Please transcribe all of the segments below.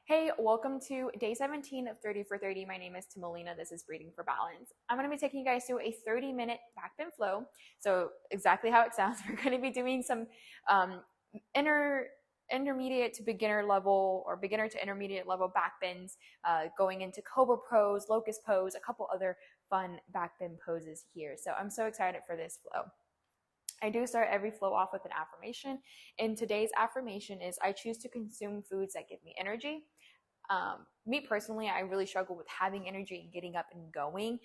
Hey, welcome to day 17 of 30 for 30. My name is Timalina. This is Breathing for Balance. I'm going to be taking you guys through a 30-minute back bend flow. So exactly how it sounds, we're going to be doing some intermediate to beginner level or beginner to intermediate level back bends, going into cobra pose, locust pose, a couple other fun back bend poses here. So I'm so excited for this flow. I do start every flow off with an affirmation. And today's affirmation is I choose to consume foods that give me energy. Me personally, I really struggle with having energy and getting up and going.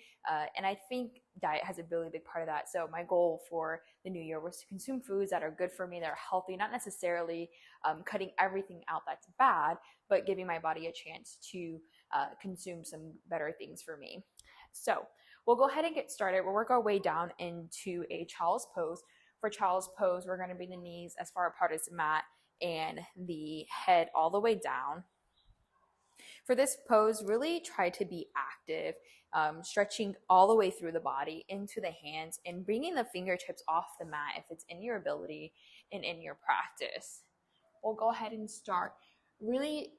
And I think diet has a really big part of that. So my goal for the new year was to consume foods that are good for me, that are healthy, not necessarily cutting everything out that's bad, but giving my body a chance to consume some better things for me. So we'll go ahead and get started. We'll work our way down into a child's pose. For child's pose, we're going to bring the knees as far apart as the mat and the head all the way down. For this pose, really try to be active, stretching all the way through the body into the hands and bringing the fingertips off the mat if it's in your ability and in your practice. We'll go ahead and start. Really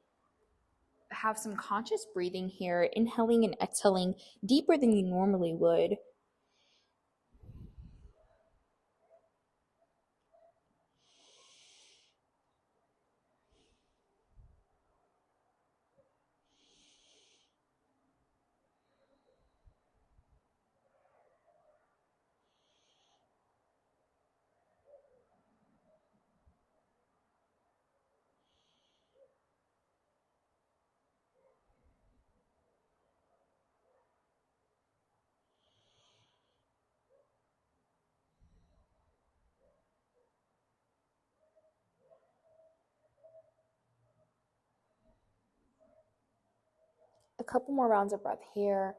have some conscious breathing here, inhaling and exhaling deeper than you normally would. A couple more rounds of breath here.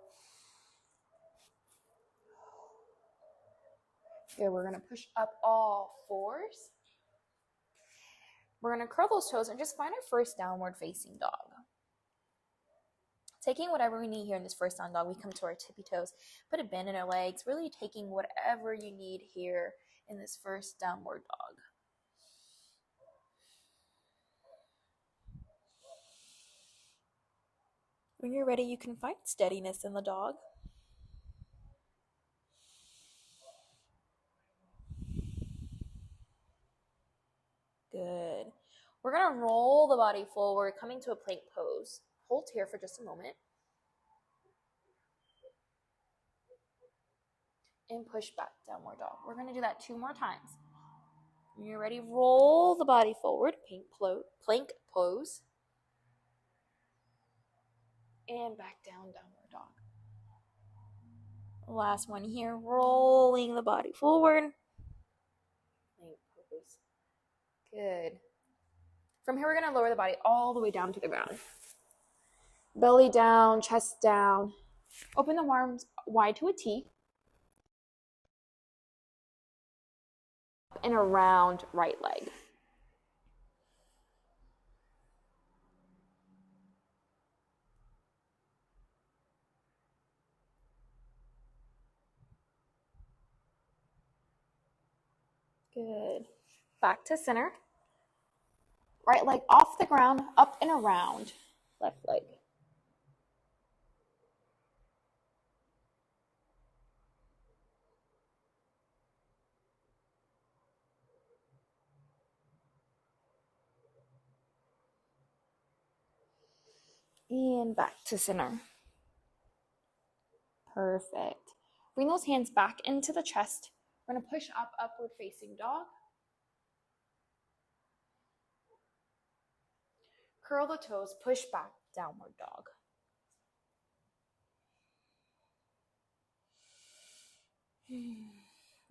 Good, we're gonna push up all fours. We're gonna curl those toes and just find our first downward facing dog. Taking whatever we need here in this first down dog, we come to our tippy toes, put a bend in our legs, really taking whatever you need here in this first downward dog. When you're ready, you can find steadiness in the dog. Good. We're gonna roll the body forward, coming to a plank pose. Hold here for just a moment. And push back, downward dog. We're gonna do that 2 more times. When you're ready, roll the body forward, plank pose. And back down, downward dog. Last one here, rolling the body forward. Plank pose. Good. From here, we're going to lower the body all the way down to the ground. Belly down, chest down. Open the arms wide to a T. And around right leg. Good. Back to center. Right leg off the ground, up and around left leg. And back to center. Perfect. Bring those hands back into the chest. We're going to push up, upward facing dog. Curl the toes, push back, downward dog.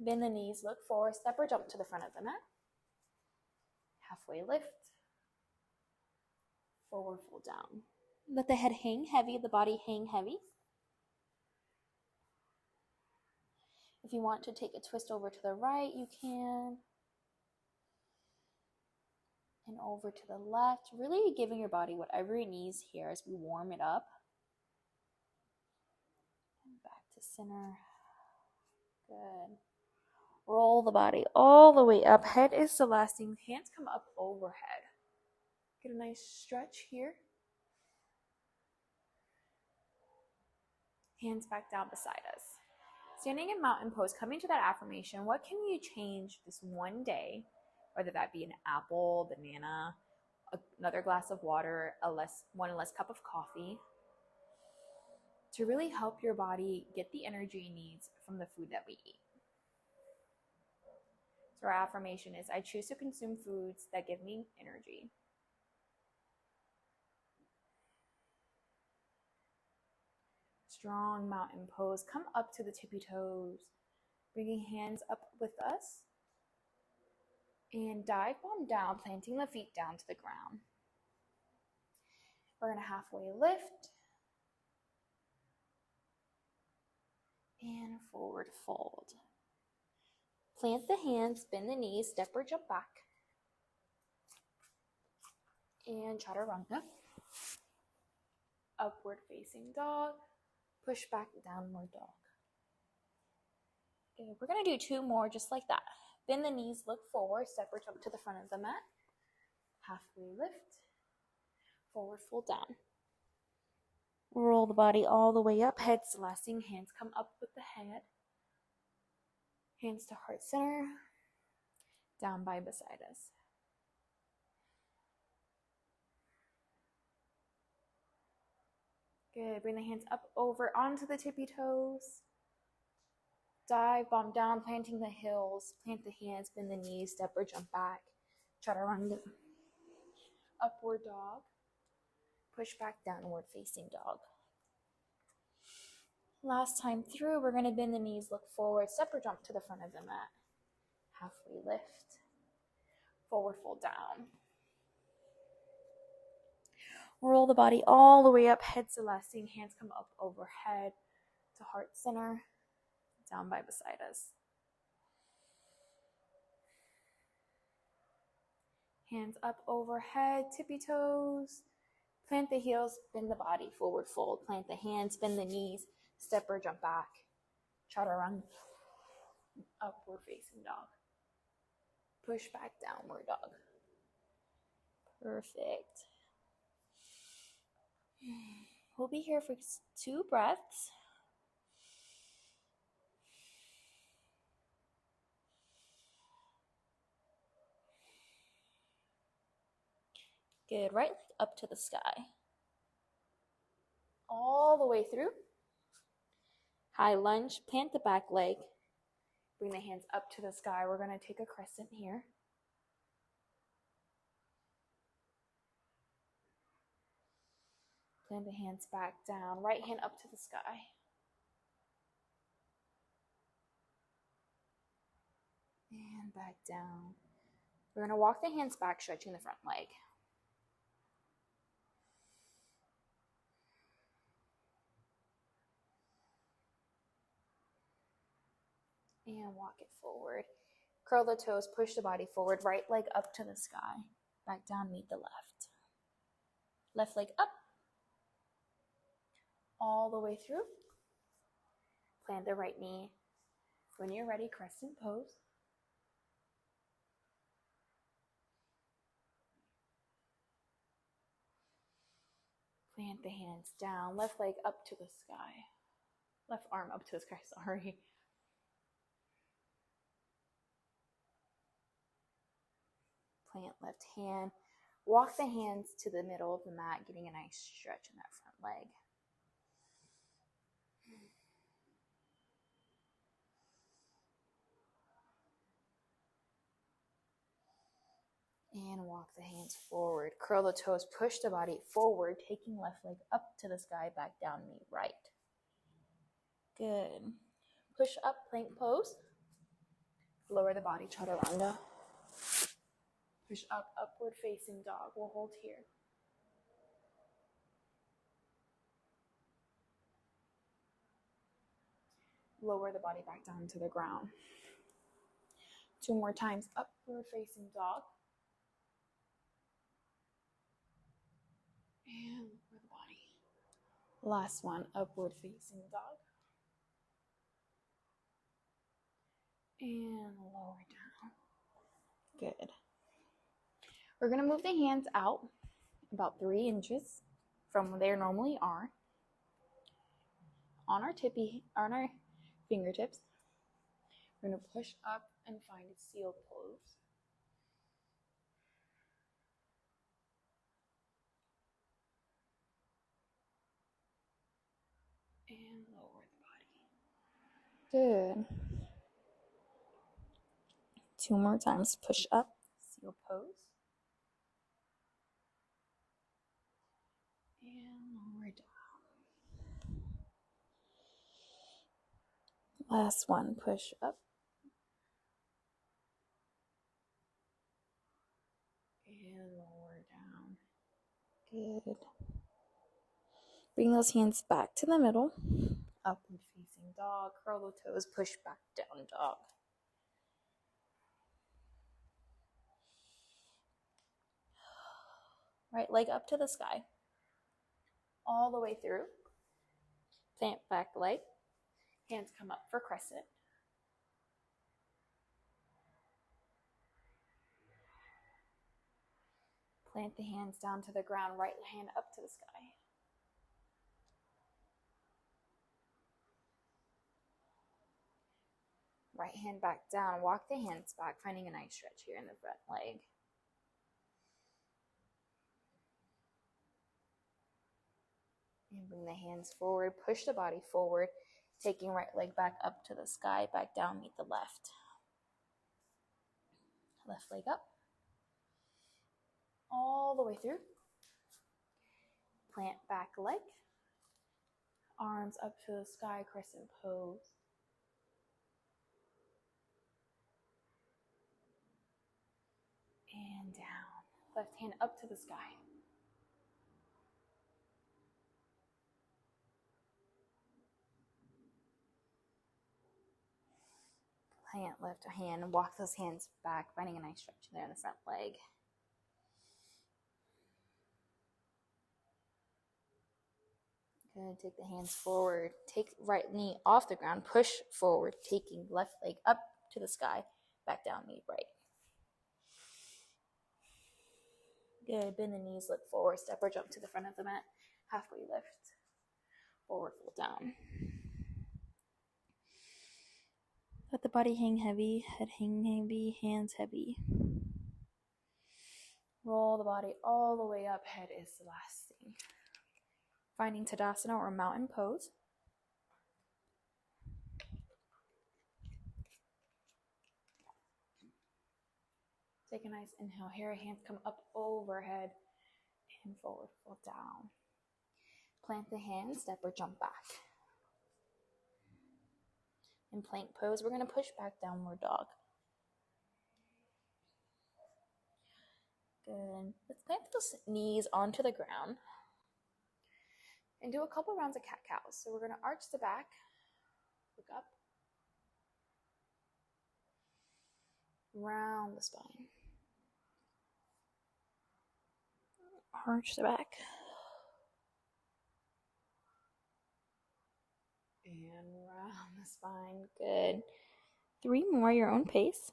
Bend the knees, look forward, step or jump to the front of the mat. Halfway lift. Forward fold down. Let the head hang heavy, the body hang heavy. If you want to take a twist over to the right, you can. And over to the left, really giving your body whatever it needs here as we warm it up. And back to center. Good. Roll the body all the way up. Head is the last thing. Hands come up overhead. Get a nice stretch here. Hands back down beside us. Standing in mountain pose, coming to that affirmation, what can you change this one day, whether that be an apple, banana, another glass of water, one less cup of coffee, to really help your body get the energy it needs from the food that we eat. So our affirmation is, I choose to consume foods that give me energy. Strong mountain pose. Come up to the tippy toes, bringing hands up with us. And dive palm down, planting the feet down to the ground. We're going to halfway lift. And forward fold. Plant the hands, bend the knees, step or jump back. And chaturanga. Upward facing dog. Push back, downward dog. Okay, we're going to do 2 more just like that. Bend the knees, look forward, step or jump to the front of the mat. Halfway lift. Forward fold down. Roll the body all the way up, head celesting, hands come up with the head. Hands to heart center, down by beside us. Good, bring the hands up over onto the tippy toes. Dive, bomb down, planting the heels, plant the hands, bend the knees, step or jump back. Chaturanga. Upward dog. Push back, downward facing dog. Last time through, we're going to bend the knees, look forward, step or jump to the front of the mat. Halfway lift. Forward fold down. Roll the body all the way up, head celesting, hands come up overhead to heart center, down by beside us. Hands up overhead, tippy toes. Plant the heels, bend the body, forward fold. Plant the hands, bend the knees, step or jump back. Chaturanga. Upward facing dog. Push back, downward dog. Perfect. We'll be here for 2 breaths. Good, right leg up to the sky. All the way through. High lunge, plant the back leg. Bring the hands up to the sky. We're going to take a crescent here. Plant the hands back down. Right hand up to the sky. And back down. We're going to walk the hands back, stretching the front leg. And walk it forward. Curl the toes, push the body forward. Right leg up to the sky. Back down, meet the left. Left leg up. All the way through. Plant the right knee. When you're ready, crescent pose. Plant the hands down. Left leg up to the sky. Left arm up to the sky, sorry. Plant left hand. Walk the hands to the middle of the mat, getting a nice stretch in that front leg. And walk the hands forward. Curl the toes, push the body forward, taking left leg up to the sky, back down, knee right. Good. Push up, plank pose. Lower the body, chaturanga. Push up, upward facing dog. We'll hold here. Lower the body back down to the ground. 2 more times, upward facing dog. And lower the body. Last one, upward facing dog. And lower down. Good. We're going to move the hands out about 3 inches from where they normally are. on our fingertips. We're going to push up and find a seal pose. And lower the body. Good. 2 more times. Push up, seal pose. And lower down. Last one. Push up. And lower down. Good. Bring those hands back to the middle. Upward facing dog. Curl the toes. Push back down dog. Right leg up to the sky. All the way through. Plant back leg. Hands come up for crescent. Plant the hands down to the ground. Right hand up to the sky. Right hand back down. Walk the hands back, finding a nice stretch here in the front leg. And bring the hands forward. Push the body forward. Taking right leg back up to the sky. Back down, meet the left. Left leg up. All the way through. Plant back leg. Arms up to the sky, crescent pose. And down. Left hand up to the sky. Plant left hand, walk those hands back, finding a nice stretch there in the front leg. Good, take the hands forward. Take right knee off the ground, push forward, taking left leg up to the sky, back down, knee right. Good, bend the knees, look forward, step or jump to the front of the mat, halfway lift, forward fold down. Let the body hang heavy, head hang heavy, hands heavy. Roll the body all the way up, head is the last thing. Finding Tadasana or mountain pose. Take a nice inhale here, hands come up overhead and forward fold down. Plant the hands, step or jump back. In plank pose, we're going to push back downward dog. Good. Let's plant those knees onto the ground and do a couple rounds of cat-cows. So we're going to arch the back, look up, round the spine, arch the back, and round the spine. Good. 3 more, your own pace.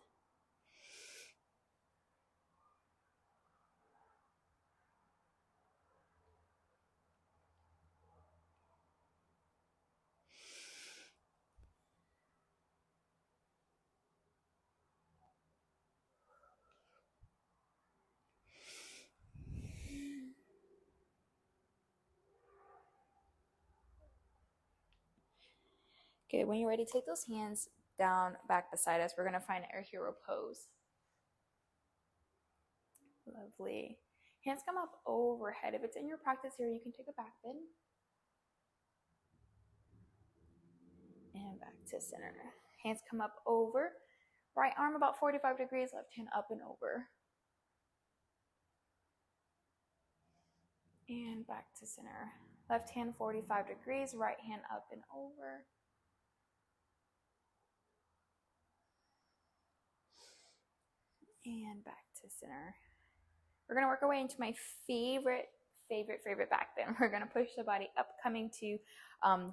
Good. When you're ready, take those hands down, back beside us. We're going to find our hero pose. Lovely. Hands come up overhead. If it's in your practice here, you can take a back bend. And back to center. Hands come up over. Right arm about 45 degrees, left hand up and over. And back to center. Left hand 45 degrees, right hand up and over. And back to center. We're going to work our way into my favorite back bend. We're going to push the body up, coming to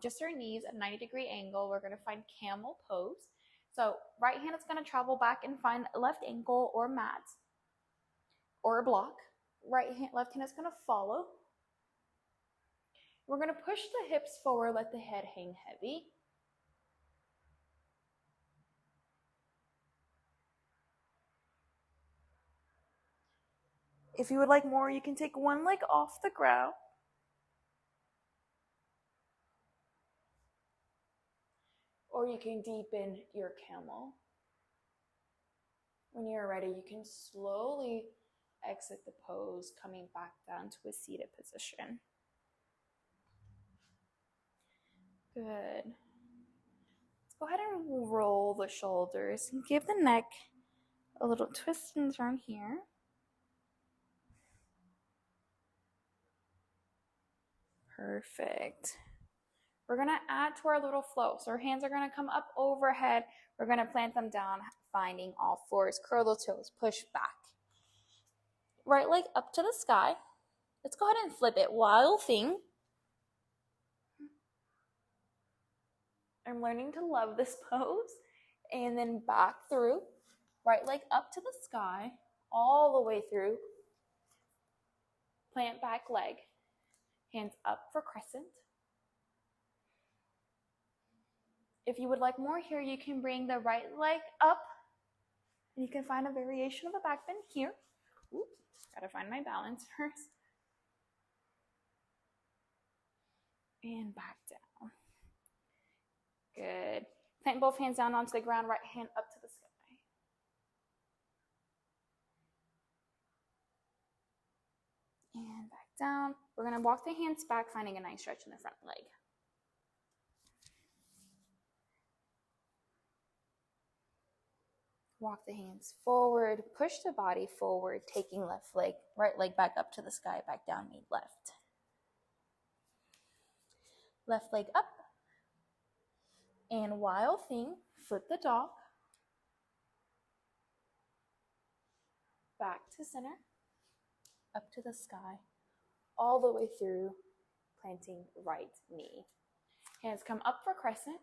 just our knees at a 90-degree angle. We're going to find camel pose. So right hand is going to travel back and find left ankle or mat or a block. Left hand is going to follow. We're going to push the hips forward, let the head hang heavy. If you would like more, you can take one leg off the ground. Or you can deepen your camel. When you're ready, you can slowly exit the pose, coming back down to a seated position. Good. Let's go ahead and roll the shoulders and give the neck a little twist and turn here. Perfect. We're going to add to our little flow. So our hands are going to come up overhead. We're going to plant them down, finding all fours. Curl the toes, push back. Right leg up to the sky. Let's go ahead and flip it. Wild thing. I'm learning to love this pose. And then back through. Right leg up to the sky, all the way through. Plant back leg. Hands up for crescent. If you would like more here, you can bring the right leg up. And you can find a variation of a back bend here. Oops, gotta find my balance first. And back down. Good. Plant both hands down onto the ground, right hand up to the sky. And back down. We're gonna walk the hands back, finding a nice stretch in the front leg. Walk the hands forward, push the body forward, taking left leg, right leg back up to the sky, back down, meet left. Left leg up. And wild thing, flip the dog. Back to center, up to the sky, all the way through, planting right knee. Hands come up for crescent.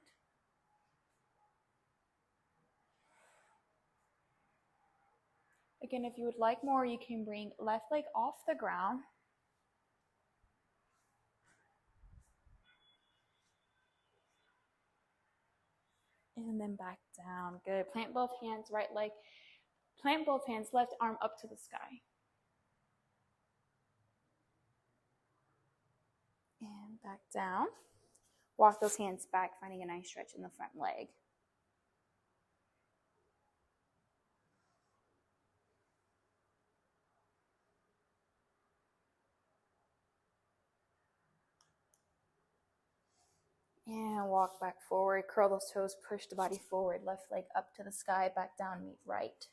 Again, if you would like more, you can bring left leg off the ground. And then back down. Good. Plant both hands, right leg. Plant both hands, left arm up to the sky. And back down. Walk those hands back, finding a nice stretch in the front leg. And walk back forward, curl those toes, push the body forward, left leg up to the sky, back down, meet right.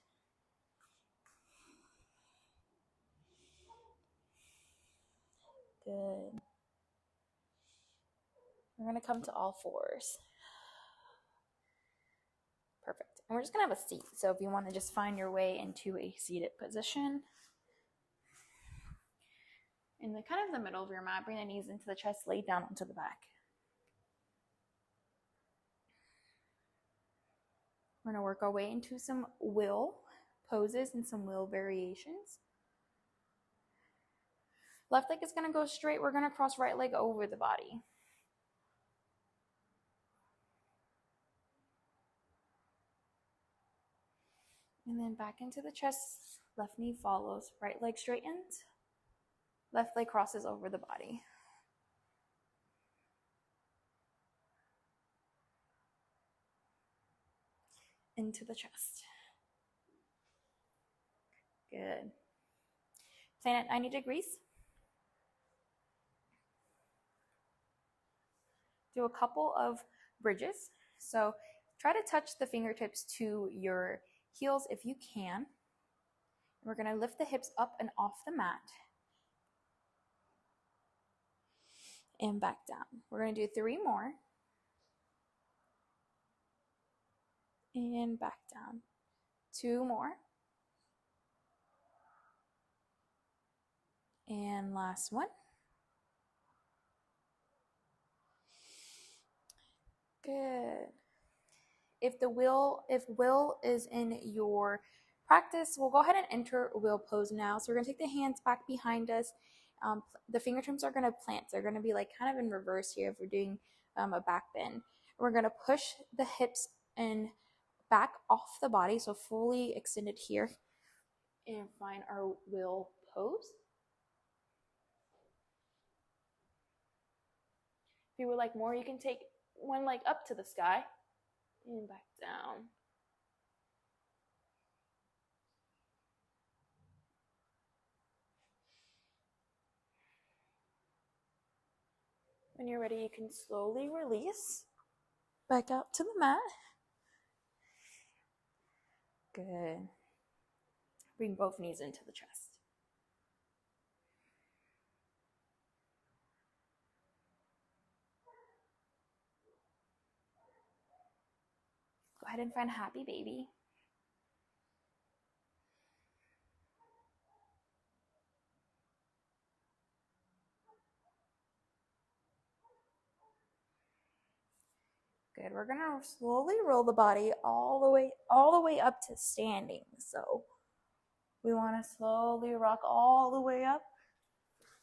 Good. We're gonna come to all fours. Perfect. And we're just gonna have a seat. So if you wanna just find your way into a seated position. In the kind of the middle of your mat, bring the knees into the chest, lay down onto the back. We're going to work our way into some wheel poses and some wheel variations. Left leg is going to go straight. We're going to cross right leg over the body. And then back into the chest. Left knee follows. Right leg straightens. Left leg crosses over the body. Into the chest. Good. Plant at 90 degrees. Do a couple of bridges. So try to touch the fingertips to your heels if you can. We're going to lift the hips up and off the mat. And back down. We're going to do 3 more. And back down. 2 more. And last one. Good. If will is in your practice, we'll go ahead and enter wheel pose now. So we're going to take the hands back behind us. the fingertips are going to plant. They're going to be like kind of in reverse here if we're doing a back bend. We're going to push the hips and back off the body, so fully extended here, and find our wheel pose. If you would like more, you can take one leg up to the sky and back down. When you're ready, you can slowly release back out to the mat. Good. Bring both knees into the chest. Go ahead and find a happy baby. Good. We're gonna slowly roll the body all the way up to standing. So we want to slowly rock all the way up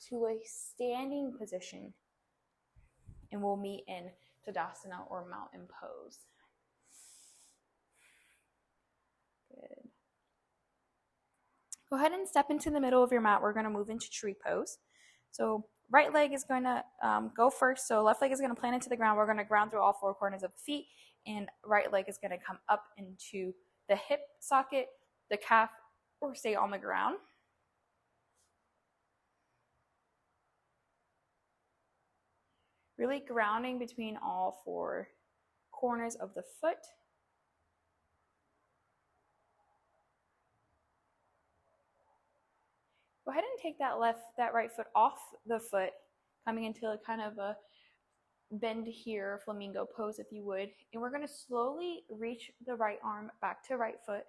to a standing position, and we'll meet in Tadasana or mountain pose. Good. Go ahead and step into the middle of your mat. We're going to move into tree pose. So right leg is going to go first. So left leg is going to plant into the ground. We're going to ground through all four corners of the feet, and right leg is going to come up into the hip socket, the calf, or stay on the ground. Really grounding between all four corners of the foot. Go ahead and take that right foot off the foot, coming into a kind of a bend here, flamingo pose if you would. And we're going to slowly reach the right arm back to right foot.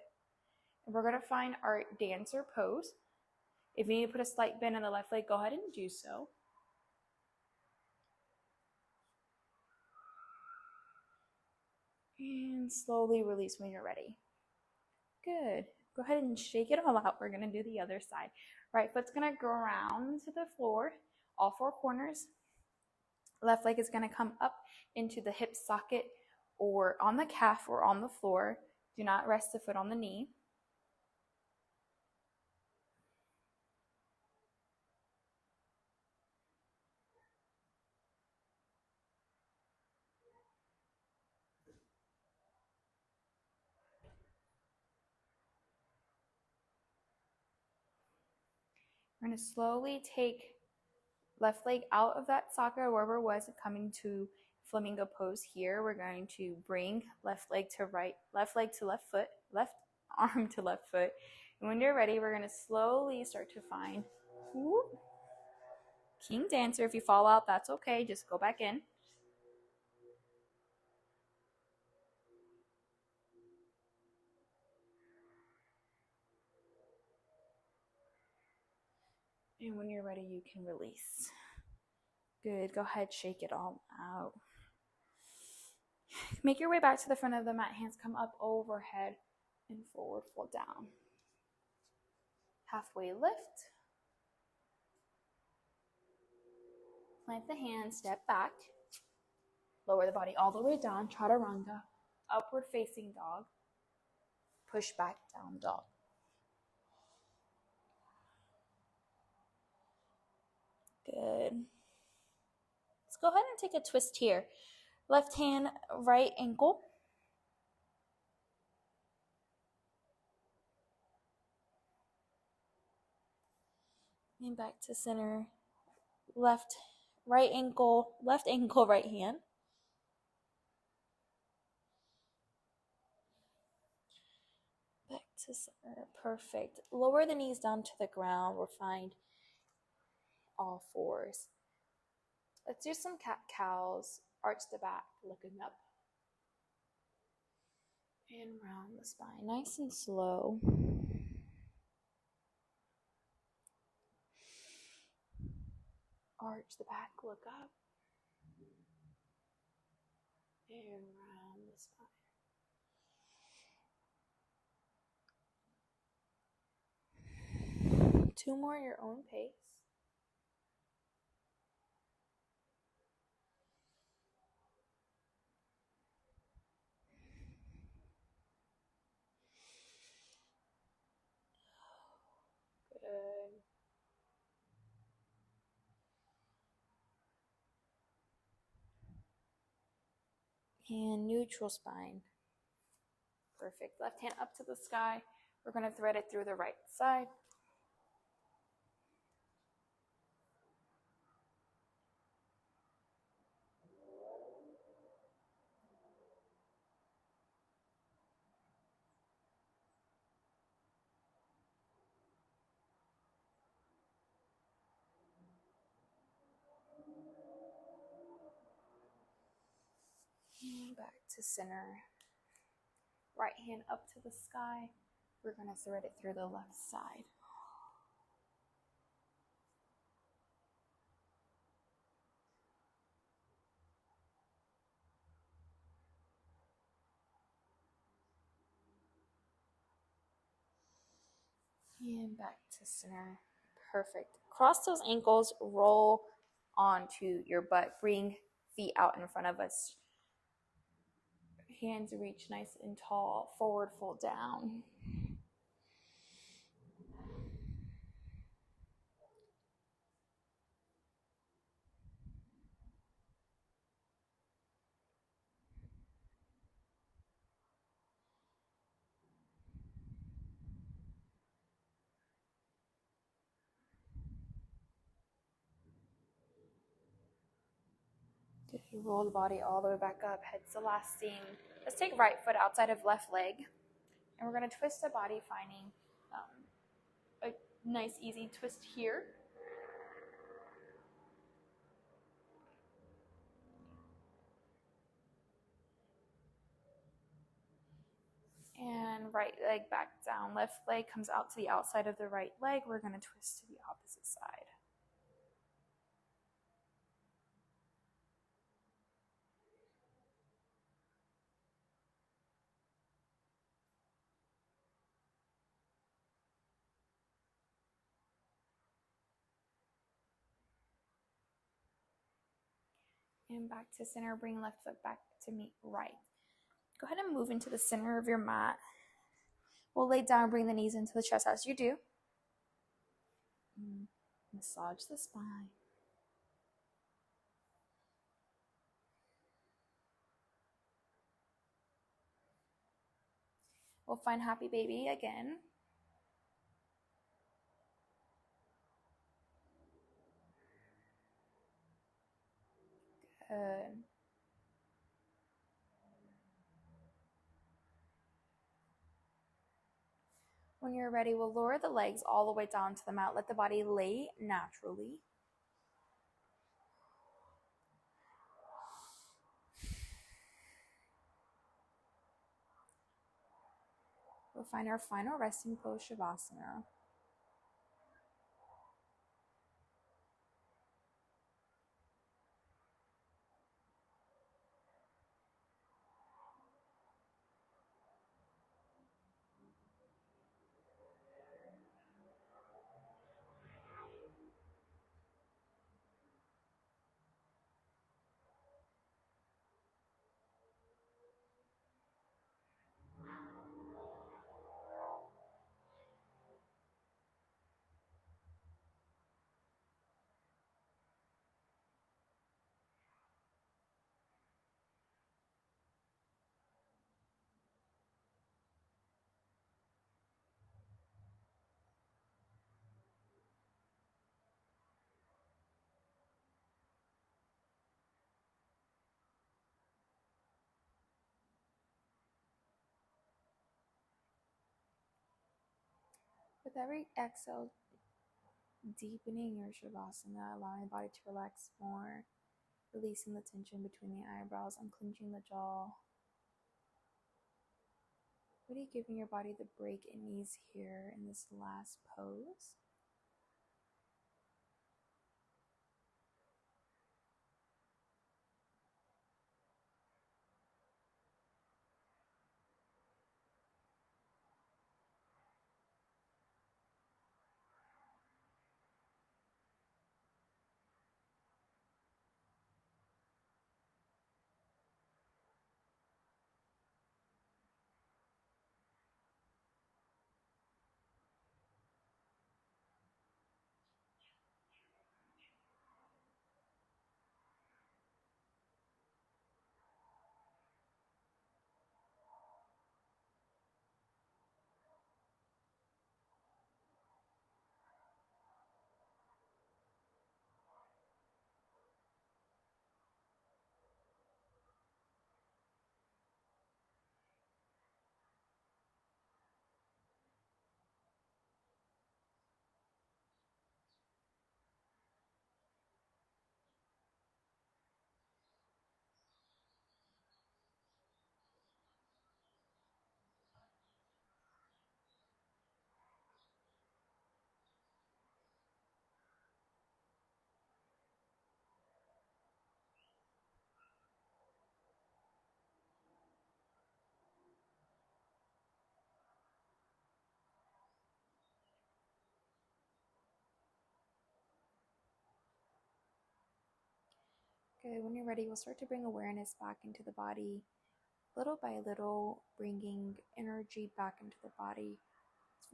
And we're going to find our dancer pose. If you need to put a slight bend in the left leg, go ahead and do so. And slowly release when you're ready. Good. Go ahead and shake it all out. We're going to do the other side. Right foot's going to ground to the floor, all four corners. Left leg is going to come up into the hip socket or on the calf or on the floor. Do not rest the foot on the knee. We're going to slowly take left leg out of that socket or wherever it was, coming to flamingo pose here. We're going to bring left leg to right, left leg to left foot, left arm to left foot. And when you're ready, we're going to slowly start to find King Dancer. If you fall out, that's okay. Just go back in. And when you're ready, you can release. Good. Go ahead, shake it all out. Make your way back to the front of the mat. Hands come up overhead and forward, fold down. Halfway lift. Plant the hands, step back. Lower the body all the way down, chaturanga, upward facing dog. Push back, down dog. Good. Let's go ahead and take a twist here. Left hand, right ankle. And back to center. Right ankle, right hand. Back to center. Perfect. Lower the knees down to the ground. We'll find all fours. Let's do some cat-cows. Arch the back, looking up. And round the spine, nice and slow. Arch the back, look up. And round the spine. Two more at your own pace. and neutral spine. Perfect. Left hand up to the sky. We're going to thread it through the right side. And back to center. Right hand up to the sky. We're going to thread it through the left side. And back to center. Perfect. Cross those ankles, roll onto your butt. Bring feet out in front of us. Hands reach nice and tall. Forward fold down. Good. Roll the body all the way back up. Head's elasting. Let's take right foot outside of left leg. And we're going to twist the body, finding a nice, easy twist here. And right leg back down. Left leg comes out to the outside of the right leg. We're going to twist to the opposite side. And back to center. Bring left foot back to meet right. Go ahead and move into the center of your mat. We'll lay down, bring the knees into the chest as you do. Massage the spine. We'll find happy baby again. Good. When you're ready, we'll lower the legs all the way down to the mat. Let the body lay naturally. We'll find our final resting pose, Shavasana. With every exhale, deepening your Shavasana, allowing the body to relax more, releasing the tension between the eyebrows, unclenching the jaw. Really giving your body the break it needs here in this last pose. Good. When you're ready, we'll start to bring awareness back into the body, little by little, bringing energy back into the body.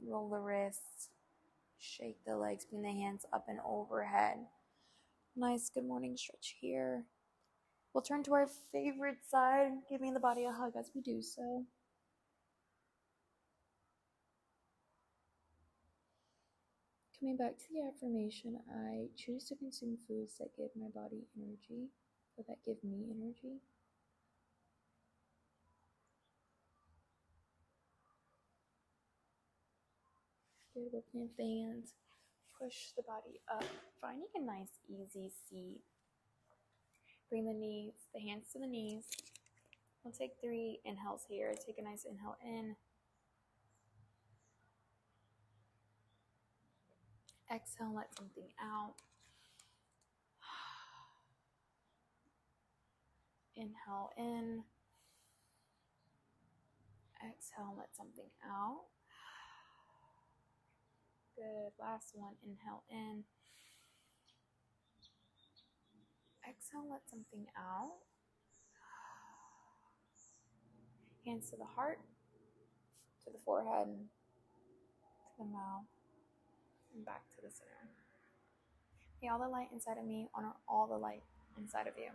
Roll the wrists, shake the legs, bring the hands up and overhead. Nice good morning stretch here. We'll turn to our favorite side, giving the body a hug as we do so. Coming back to the affirmation, I choose to consume foods that give my body energy, or that give me energy. Good, we'll plant the hands, push the body up, finding a nice easy seat. Bring the hands to the knees. We'll take 3 inhales here. Take a nice inhale in. Exhale, let something out. Inhale in. Exhale, let something out. Good. Last one. Inhale in. Exhale, let something out. Hands to the heart, to the forehead, to the mouth, and back to the center. May all the light inside of me honor all the light inside of you.